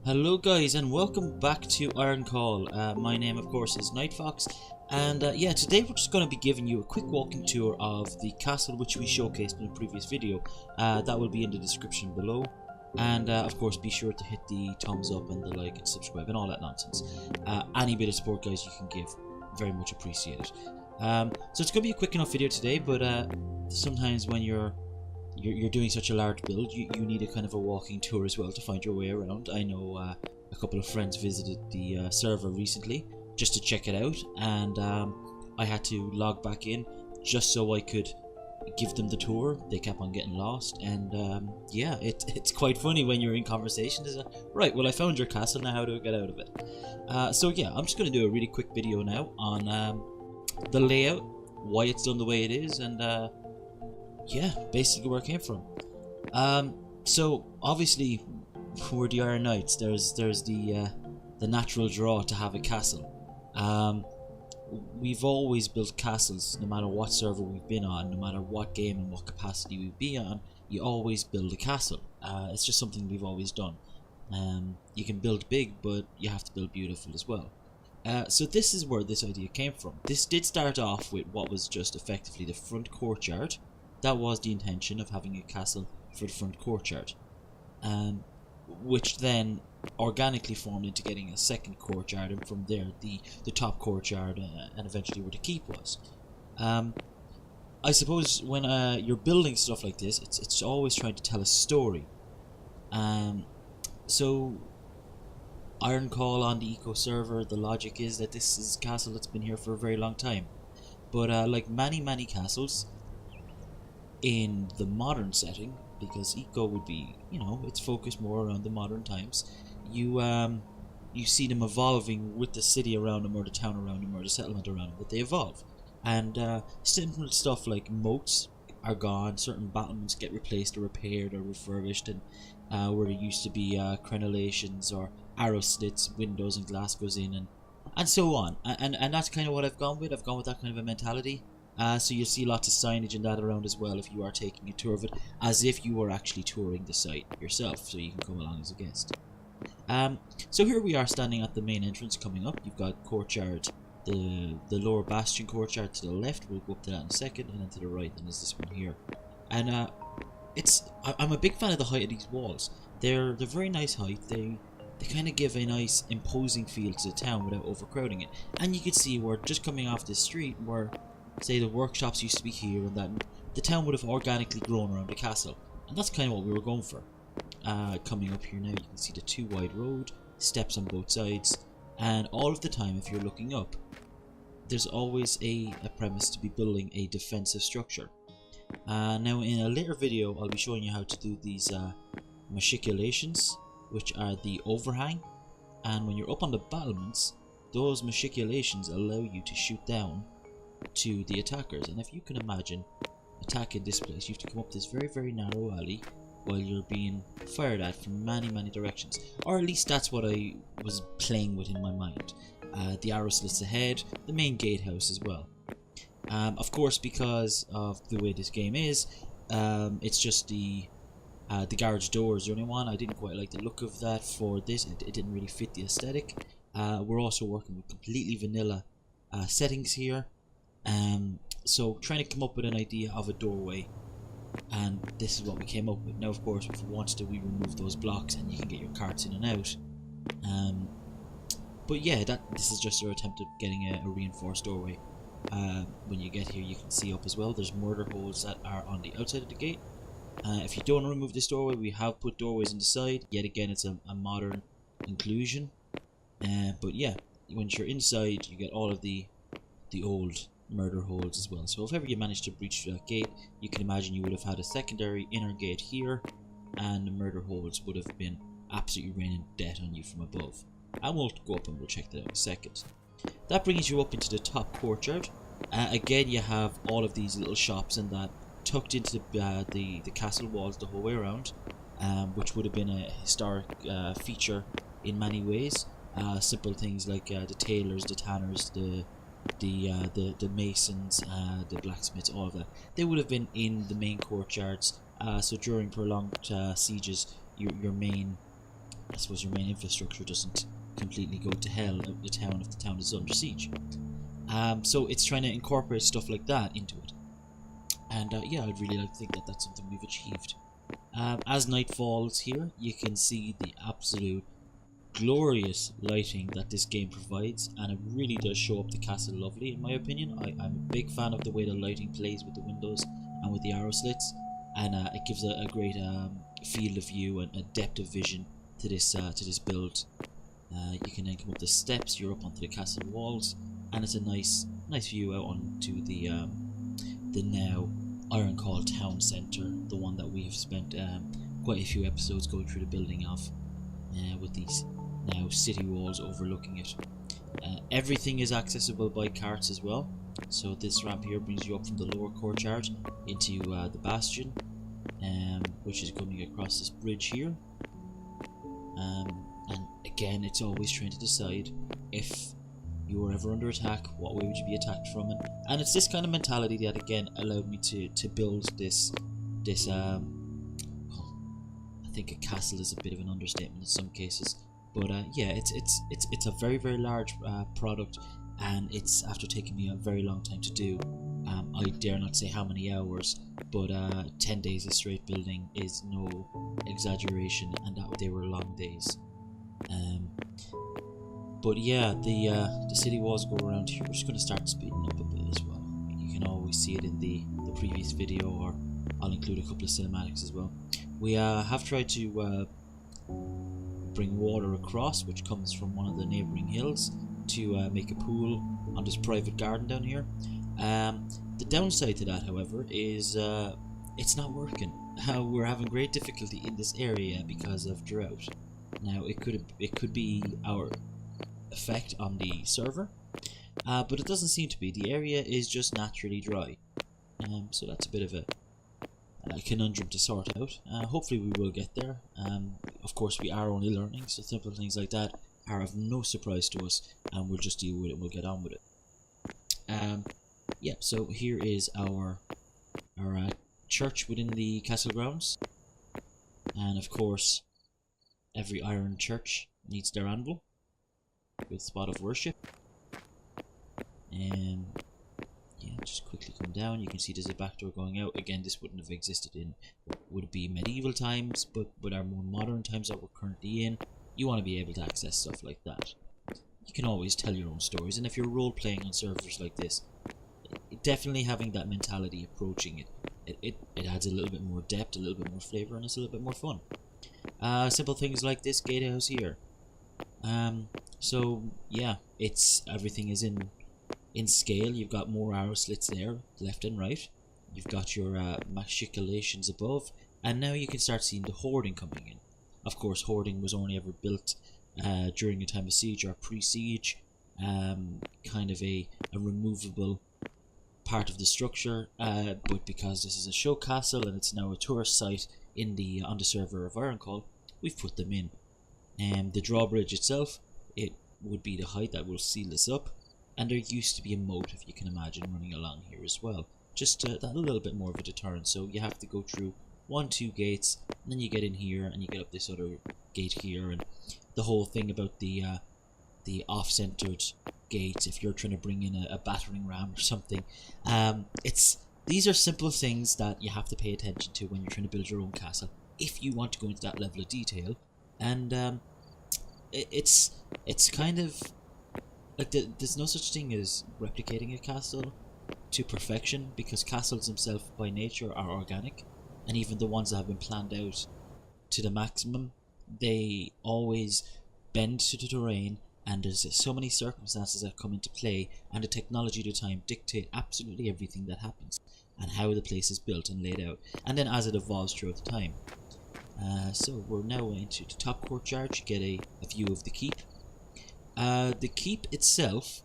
Hello guys and welcome back to IronCall. My name of course is Nightfox, and yeah, today we're just going to be giving you a quick walking tour of the castle which we showcased in a previous video. That will be in the description below, and of course be sure to hit the thumbs up and the like and subscribe and all that nonsense. Any bit of support guys you can give, very much appreciated. So it's going to be a quick enough video today, but sometimes when you're doing such a large build, you need a kind of a walking tour as well to find your way around. I know a couple of friends visited the server recently just to check it out, and I had to log back in just so I could give them the tour. They kept on getting lost, and yeah, it's quite funny when you're in conversation. Right, well I found your castle, now how do I get out of it? So yeah, I'm just going to do a really quick video now on the layout, why it's done the way it is, and yeah, basically where it came from. So obviously we're the Iron Knights. There's the natural draw to have a castle. We've always built castles, no matter what server we've been on, no matter what game and what capacity we've been on. You always build a castle. It's just something we've always done. You can build big, but you have to build beautiful as well. So this is where this idea came from. This did start off with what was just effectively the front courtyard. That was the intention of having a castle for the front courtyard, which then organically formed into getting a second courtyard, and from there the top courtyard, and eventually where the keep was. I suppose when you're building stuff like this, it's always trying to tell a story. So IronCall on the Eco server, the logic is that this is a castle that's been here for a very long time, but like many castles in the modern setting, because Eco would be, you know, it's focused more around the modern times, you see them evolving with the city around them, or the town around them, or the settlement around them, but they evolve. And simple stuff like moats are gone, certain battlements get replaced or repaired or refurbished, and where there used to be crenellations or arrow slits, windows and glass goes in, and so on. And that's kind of what I've gone with. I've gone with that kind of a mentality. So you'll see lots of signage and that around as well if you are taking a tour of it, as if you were actually touring the site yourself, so you can come along as a guest. So here we are standing at the main entrance coming up. You've got courtyard, the lower bastion courtyard to the left, we'll go up to that in a second, and then to the right then is this one here. And I'm a big fan of the height of these walls. They're very nice height. They kind of give a nice imposing feel to the town without overcrowding it. And you can see we're just coming off this street where, say, the workshops used to be here, and that the town would have organically grown around the castle, and that's kind of what we were going for. Coming up here now, you can see the two wide road, steps on both sides, and all of the time if you're looking up, there's always a premise to be building a defensive structure. Now in a later video I'll be showing you how to do these machicolations, which are the overhang, and when you're up on the battlements, those machicolations allow you to shoot down to the attackers. And if you can imagine attacking this place, you have to come up this very narrow alley while you're being fired at from many directions, or at least that's what I was playing with in my mind. The arrow slits ahead, the main gatehouse as well. Of course, because of the way this game is, it's just the garage door is the only one. I didn't quite like the look of that for this. It didn't really fit the aesthetic. We're also working with completely vanilla settings here. So trying to come up with an idea of a doorway, and this is what we came up with. Now of course if we wanted to, we remove those blocks and you can get your carts in and out. But yeah, this is just our attempt at getting a reinforced doorway. When you get here you can see up as well, there's murder holes that are on the outside of the gate. If you don't remove this doorway, we have put doorways on the side. Yet again, it's a modern inclusion. But yeah, once you're inside you get all of the old murder holes as well. So if ever you managed to breach that gate, you can imagine you would have had a secondary inner gate here, and the murder holes would have been absolutely raining death on you from above. And we'll go up and we'll check that out in a second. That brings you up into the top courtyard. Again, you have all of these little shops and that tucked into the castle walls the whole way around, which would have been a historic feature in many ways. Simple things like the tailors, the tanners, the masons, the blacksmiths, all of that, they would have been in the main courtyards. So during prolonged sieges, your main I suppose your main infrastructure doesn't completely go to hell of the town if the town is under siege. So it's trying to incorporate stuff like that into it. And yeah, I'd really like to think that that's something we've achieved. As night falls here, you can see the absolute glorious lighting that this game provides, and it really does show up the castle lovely in my opinion. I'm a big fan of the way the lighting plays with the windows and with the arrow slits, and it gives a great field of view and a depth of vision to this build. You can then come up the steps, you're up onto the castle walls, and it's a nice view out onto the now IronCall town centre, the one that we've spent quite a few episodes going through the building of, with these now city walls overlooking it. Everything is accessible by carts as well, so this ramp here brings you up from the lower courtyard into the bastion, which is coming across this bridge here. And again, it's always trying to decide if you were ever under attack, what way would you be attacked from it. And it's this kind of mentality that again allowed me to build this I think a castle is a bit of an understatement in some cases, but yeah, it's a very large product, and it's after taking me a very long time to do. I dare not say how many hours, but 10 days of straight building is no exaggeration, and that they were long days. But yeah, the city walls go around here. We're just going to start speeding up a bit as well. You can always see it in the previous video, or I'll include a couple of cinematics as well. We have tried to bring water across, which comes from one of the neighbouring hills, to make a pool on this private garden down here. The downside to that, however, is it's not working. We're having great difficulty in this area because of drought. Now, it could be our effect on the server, but it doesn't seem to be. The area is just naturally dry, so that's a bit of a conundrum to sort out. Hopefully we will get there. Of course, we are only learning, so simple things like that are of no surprise to us, and we'll just deal with it and we'll get on with it. Yeah, so here is our church within the castle grounds, and of course every iron church needs their anvil with spot of worship. And yeah, just quickly come down. You can see there's a back door going out. Again, this wouldn't have existed in what would be medieval times, but with our more modern times that we're currently in, you want to be able to access stuff like that. You can always tell your own stories, and if you're role playing on servers like this, definitely having that mentality approaching it adds a little bit more depth, a little bit more flavour, and it's a little bit more fun. Simple things like this gatehouse here. So yeah, everything is in scale. You've got more arrow slits there, left and right. You've got your machicolations above, and now you can start seeing the hoarding coming in. Of course, hoarding was only ever built during a time of siege or pre-siege, kind of a removable part of the structure, but because this is a show castle and it's now a tourist site on the server of IronCall, we've put them in. The drawbridge itself, it would be the height that will seal this up, and there used to be a moat, if you can imagine, running along here as well, just that a little bit more of a deterrent. So you have to go through 1-2 gates, and then you get in here and you get up this other gate here, and the whole thing about the off-centered gates, if you're trying to bring in a battering ram or something, these are simple things that you have to pay attention to when you're trying to build your own castle, if you want to go into that level of detail. And it's kind of like there's no such thing as replicating a castle to perfection, because castles themselves by nature are organic, and even the ones that have been planned out to the maximum, they always bend to the terrain, and there's so many circumstances that come into play, and the technology at the time dictate absolutely everything that happens and how the place is built and laid out, and then as it evolves throughout the time. So we're now into the top courtyard to get a view of the keep. The keep itself,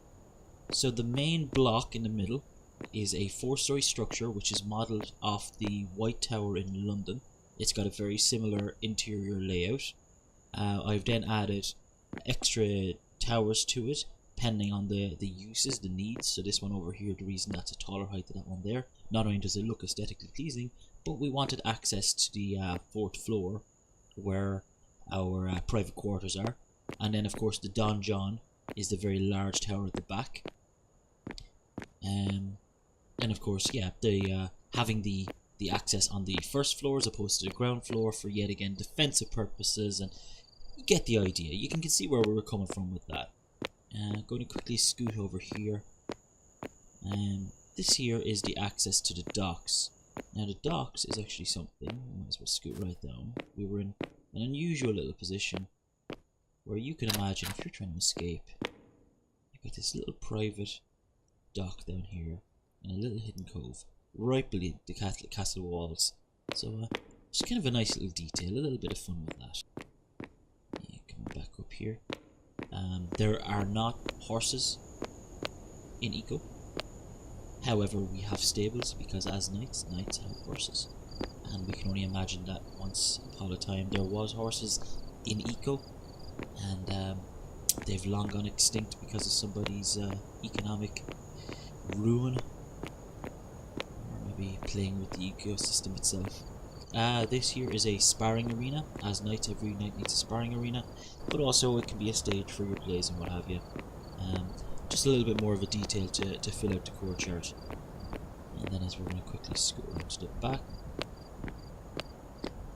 so the main block in the middle is a 4-story structure which is modelled off the White Tower in London. It's got a very similar interior layout. I've then added extra towers to it depending on the uses, the needs. So this one over here, the reason that's a taller height than that one there, not only does it look aesthetically pleasing, but we wanted access to the 4th floor, where our private quarters are. And then of course the donjon is the very large tower at the back. And of course, yeah, the having the access on the first floor as opposed to the ground floor for yet again defensive purposes, and you get the idea. You can see where we were coming from with that. Going to quickly scoot over here. This here is the access to the docks. Now the docks is actually something, might as well scoot right down. We were in an unusual little position where you can imagine if you're trying to escape, you've got this little private dock down here in a little hidden cove right beneath the castle walls. So it's kind of a nice little detail, a little bit of fun with that. Yeah, coming back up here. There are not horses in Eco. However, we have stables because as knights have horses. And we can only imagine that once upon a time there was horses in Eco, and they've long gone extinct because of somebody's economic ruin, or maybe playing with the ecosystem itself. This here is a sparring arena. As knights, every knight needs a sparring arena, but also it can be a stage for your plays and what have you. Just a little bit more of a detail to fill out the courtyard. And then as we're going to quickly scoot around to the back,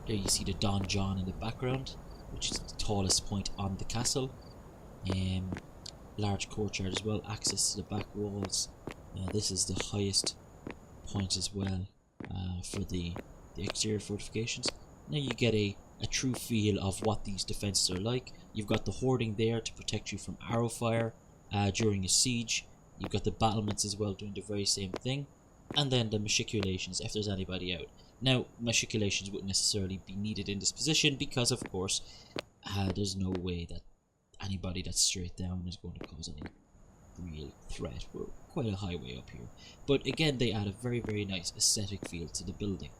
there you see the donjon in the background, which is the tallest point on the castle. Large courtyard as well, access to the back walls. This is the highest point as well for the exterior fortifications. Now you get a true feel of what these defenses are like. You've got the hoarding there to protect you from arrow fire during a siege. You've got the battlements as well doing the very same thing. And then the machiculations if there's anybody out. Now, machiculations wouldn't necessarily be needed in this position because, of course, there's no way that anybody that's straight down is going to cause any real threat. We're quite a high way up here. But again, they add a very, very nice aesthetic feel to the building.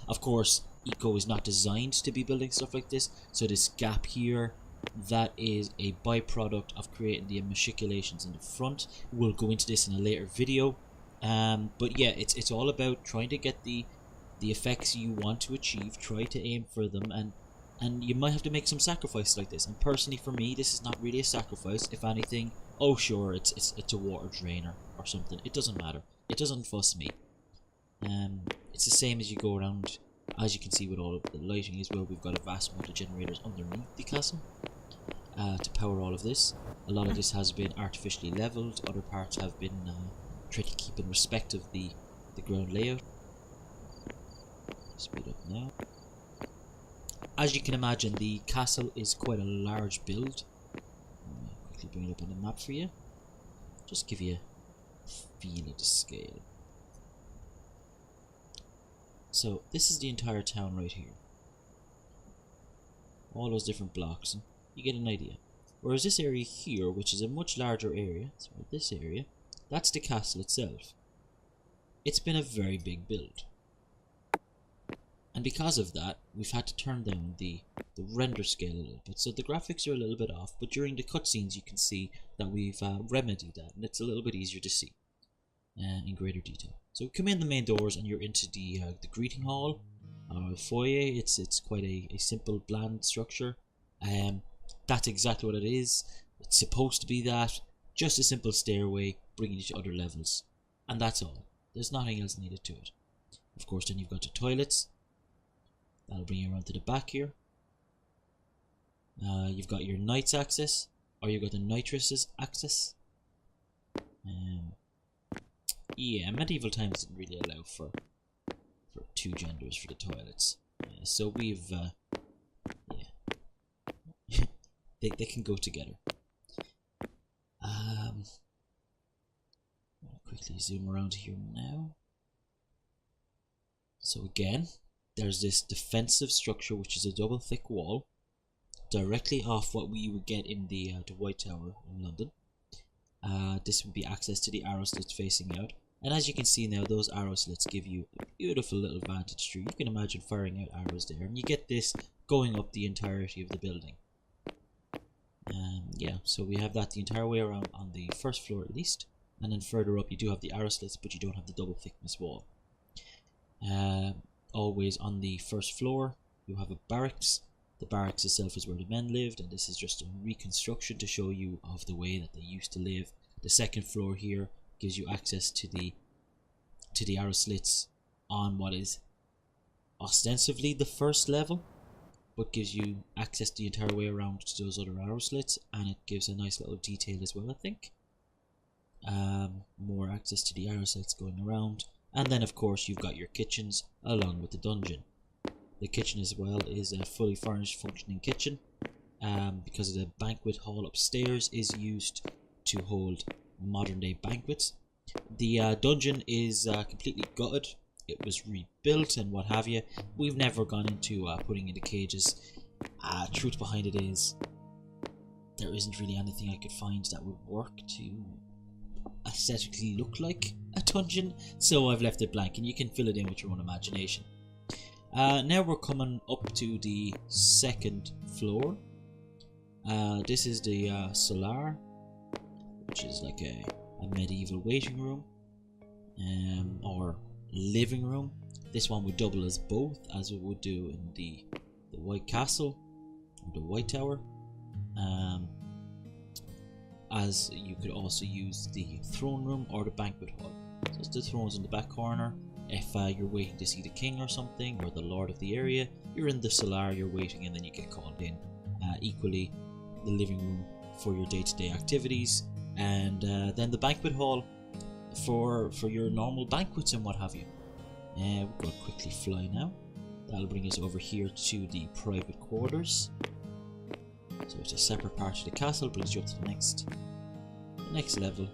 Of course, Eco is not designed to be building stuff like this, so this gap here, that is a byproduct of creating the machiculations in the front. We'll go into this in a later video. But yeah, it's all about trying to get the effects you want to achieve, try to aim for them, and you might have to make some sacrifices like this. And personally for me, this is not really a sacrifice. If anything, oh sure, it's a water drainer or something. It doesn't matter. It doesn't fuss me. It's the same as you go around. As you can see with all of the lighting as well, we've got a vast amount of generators underneath the castle to power all of this. A lot of this has been artificially leveled. Other parts have been tried to keep in respect of the ground layout. Speed up now. As you can imagine, the castle is quite a large build. I'll quickly bring it up on the map for you. Just give you a feel of the scale. So this is the entire town right here. All those different blocks, and you get an idea. Whereas this area here, which is a much larger area, so this area, that's the castle itself. It's been a very big build. And because of that, we've had to turn down the render scale a little bit. So the graphics are a little bit off, but during the cutscenes you can see that we've remedied that, and it's a little bit easier to see in greater detail. So come in the main doors and you're into the greeting hall, or foyer. It's quite a simple, bland structure. That's exactly what it is. It's supposed to be that. Just a simple stairway bringing you to other levels. And that's all. There's nothing else needed to it. Of course, then you've got the toilets. That'll bring you around to the back here. You've got your knight's access, or you've got the nitrous access. Yeah, medieval times didn't really allow for two genders for the toilets. So we've, yeah, they can go together. I'll quickly zoom around here now. So again, there's this defensive structure, which is a double thick wall, directly off what we would get in the White Tower in London. This would be access to the arrow slits facing out. And as you can see now, those arrow slits give you a beautiful little vantage tree. You can imagine firing out arrows there, and you get this going up the entirety of the building. Yeah, so we have that the entire way around on the first floor at least. And then further up you do have the arrow slits, but you don't have the double thickness wall. Always on the first floor you have a barracks, The barracks itself is where the men lived, and this is just a reconstruction to show you of the way that they used to live. The second floor here gives you access to the arrow slits on what is ostensibly the first level, but gives you access the entire way around to those other arrow slits, and it gives a nice little detail as well, I think. More access to the arrow slits going around, and then of course you've got your kitchens along with the dungeon. The kitchen as well is a fully furnished functioning kitchen, because the banquet hall upstairs is used to hold modern day banquets. The dungeon is completely gutted. It was rebuilt and what have you. We've never gone into putting in the cages. Truth behind it is there isn't really anything I could find that would work to aesthetically look like a dungeon, so I've left it blank, and you can fill it in with your own imagination. Now we're coming up to the second floor. This is the Salar, which is like a medieval waiting room, or living room. This one would double as both, as it would do in the White Castle or the White Tower. As you could also use the throne room or the banquet hall. So the throne's in the back corner. If you're waiting to see the king or something, or the lord of the area, you're in the Salar, you're waiting, and then you get called in. Equally, the living room for your day-to-day activities, and then the banquet hall for your normal banquets and what have you. We're going to quickly fly now. That'll bring us over here to the private quarters. So it's a separate part of the castle, brings you up to the next level.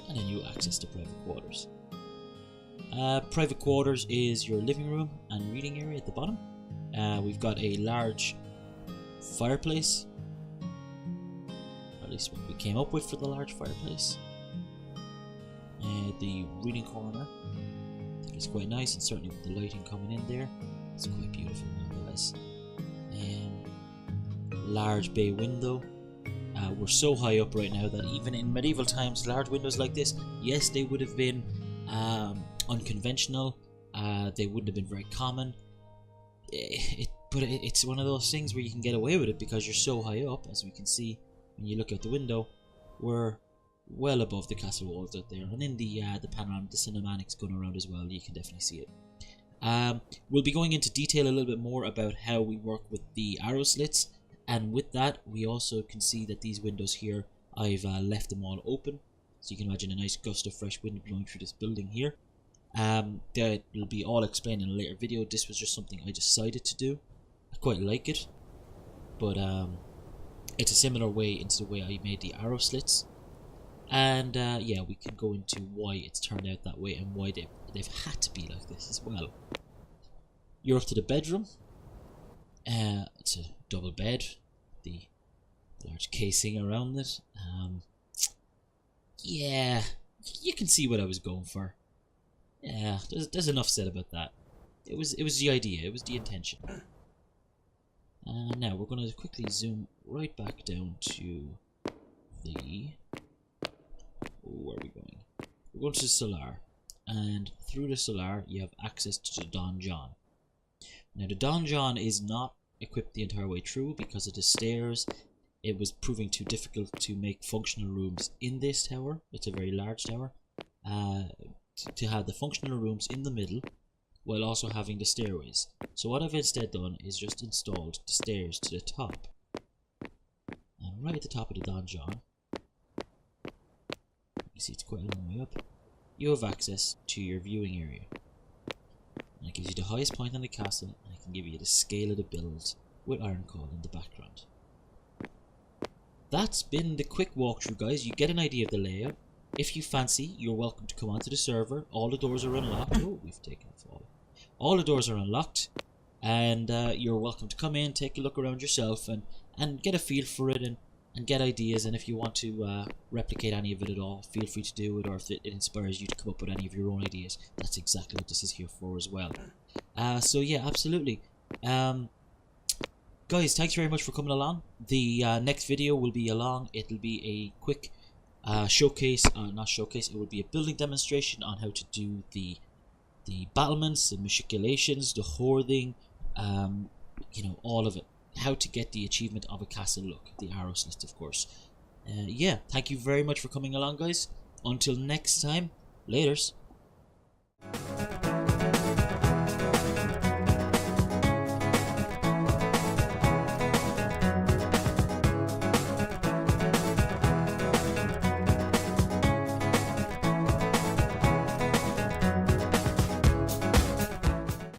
And then you access the private quarters. Private quarters is your living room and reading area at the bottom. We've got a large fireplace, or at least what we came up with for the large fireplace. The reading corner, I think it's quite nice, and certainly with the lighting coming in there, it's quite beautiful nonetheless. Large bay window. We're so high up right now that even in medieval times, large windows like this, yes, they would have been unconventional. They wouldn't have been very common. But it's one of those things where you can get away with it because you're so high up. As we can see when you look out the window, we're well above the castle walls out there, and in the panorama, the cinematics going around as well, you can definitely see it. We'll be going into detail a little bit more about how we work with the arrow slits, and with that we also can see that these windows here, I've left them all open, so you can imagine a nice gust of fresh wind blowing through this building here. That will be all explained in a later video. This was just something I decided to do. I quite like it, but it's a similar way into the way I made the arrow slits. And yeah, we can go into why it's turned out that way and why they've had to be like this as well. You're up to the bedroom. It's a double bed, the large casing around it. Yeah, you can see what I was going for. Yeah, there's enough said about that. It was the idea, it was the intention. Now we're going to quickly zoom right back down to the... Where are we going? We're going to Salar, and through the Salar you have access to the donjon. Now the donjon is not equipped the entire way through because of the stairs. It was proving too difficult to make functional rooms in this tower. It's a very large tower. To have the functional rooms in the middle while also having the stairways. So what I've instead done is just installed the stairs to the top. And right at the top of the donjon, you see it's quite a long way up, you have access to your viewing area. And it gives you the highest point on the castle, and it can give you the scale of the build with IronCall in the background. That's been the quick walkthrough, guys. You get an idea of the layout. If you fancy, you're welcome to come onto the server. All the doors are unlocked. Oh, we've taken a fall. All the doors are unlocked, and you're welcome to come in, take a look around yourself, and get a feel for it, and get ideas. And if you want to replicate any of it at all, feel free to do it, or if it inspires you to come up with any of your own ideas, that's exactly what this is here for as well. So yeah, absolutely. Guys, thanks very much for coming along. The next video will be along. It'll be a quick showcase, not showcase, it will be a building demonstration on how to do the the battlements, the machicolations, the hoarding, all of it. How to get the achievement of a castle look, the arrows list, of course. Yeah, thank you very much for coming along, guys. Until next time, laters.